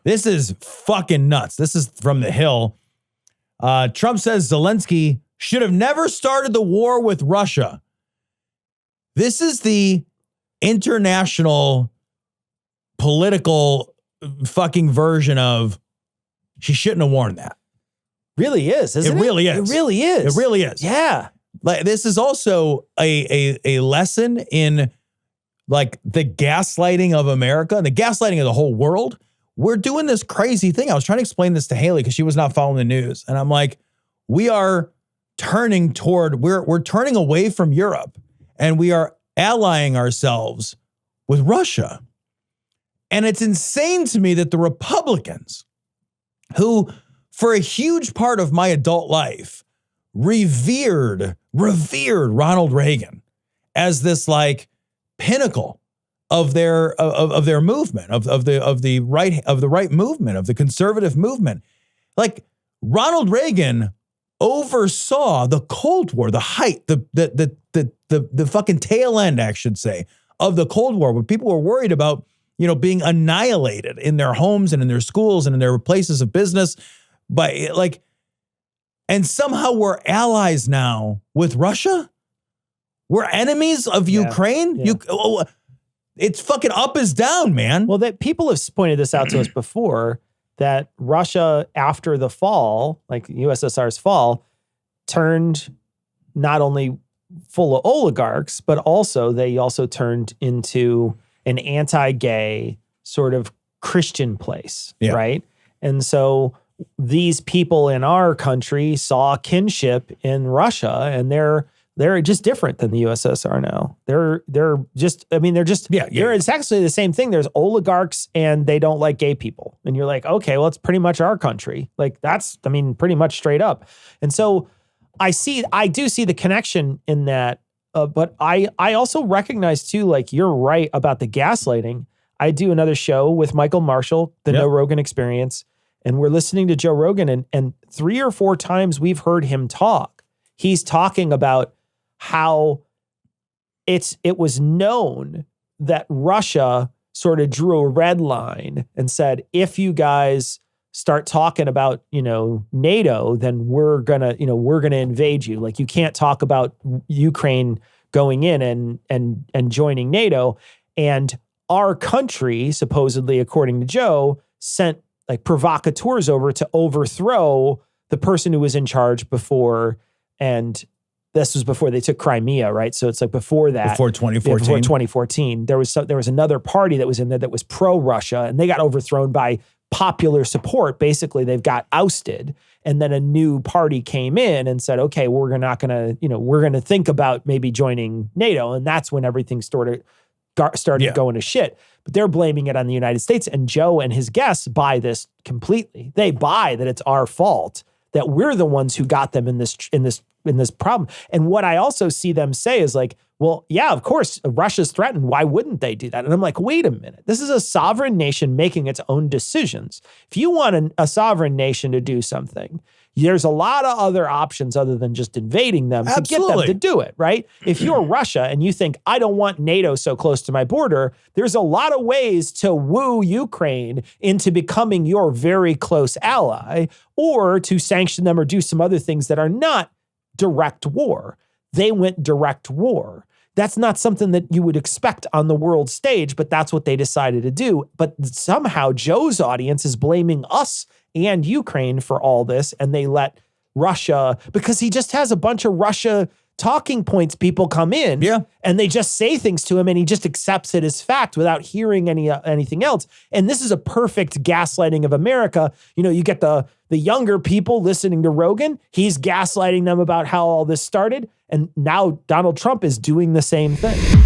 This is fucking nuts. This is from The Hill. Trump says Zelensky should have never started the war with Russia. This is the international political fucking version of she shouldn't have worn that. Really is, isn't it? It really is. It really is. It really is. Yeah. Like this is also a lesson in like the gaslighting of America and the gaslighting of the whole world. We're doing this crazy thing. I was trying to explain this to Haley because she was not following the news. And I'm like, we are turning toward, we're turning away from Europe and we are allying ourselves with Russia. And it's insane to me that the Republicans, who for a huge part of my adult life revered Ronald Reagan as this like pinnacle of their movement, of the right movement, of the conservative movement. Like Ronald Reagan oversaw the Cold War, the height, the fucking tail end, I should say, of the Cold War, when people were worried about, you know, being annihilated in their homes and in their schools and in their places of business. But like, and somehow we're allies now with Russia. We're enemies of Ukraine. Yeah. It's fucking up is down, man. Well, that people have pointed this out to us before, that Russia, after the fall, like USSR's fall, turned not only full of oligarchs, but also they also turned into an anti-gay sort of Christian place, right? And so these people in our country saw kinship in Russia, and they're just different than the USSR now. They're just, I mean, it's actually the same thing. There's oligarchs and they don't like gay people. And you're like, okay, well, it's pretty much our country. Like that's, I mean, pretty much straight up. And so I do see the connection in that. But I also recognize too, like you're right about the gaslighting. I do another show with Michael Marshall, the No Rogan Experience, and we're listening to Joe Rogan, and 3 or 4 times we've heard him talk. He's talking about how it was known that Russia sort of drew a red line and said, if you guys start talking about, you know, NATO, then we're gonna invade you. Like you can't talk about Ukraine going in and joining NATO. And our country, supposedly, according to Joe, sent like provocateurs over to overthrow the person who was in charge before. And this was before they took Crimea, right? So it's like before that. Before 2014. Before 2014. There was another party that was in there that was pro-Russia, and they got overthrown by popular support. Basically, they've got ousted. And then a new party came in and said, okay, we're going to think about maybe joining NATO. And that's when everything started going to shit. But they're blaming it on the United States. And Joe and his guests buy this completely. They buy that it's our fault, that we're the ones who got them in this problem. And what I also see them say is like, well, yeah, of course, Russia's threatened. Why wouldn't they do that? And I'm like, wait a minute. This is a sovereign nation making its own decisions. If you want a sovereign nation to do something, there's a lot of other options other than just invading them to get them to do it, right? If you're Russia and you think, I don't want NATO so close to my border, there's a lot of ways to woo Ukraine into becoming your very close ally, or to sanction them or do some other things that are not direct war. They went direct war. That's not something that you would expect on the world stage, but that's what they decided to do. But somehow Joe's audience is blaming us and Ukraine for all this, and they let Russia, because he just has a bunch of Russia talking points, people come in and they just say things to him and he just accepts it as fact without hearing anything else. And this is a perfect gaslighting of America. You know, you get the younger people listening to Rogan. He's gaslighting them about how all this started. And now Donald Trump is doing the same thing.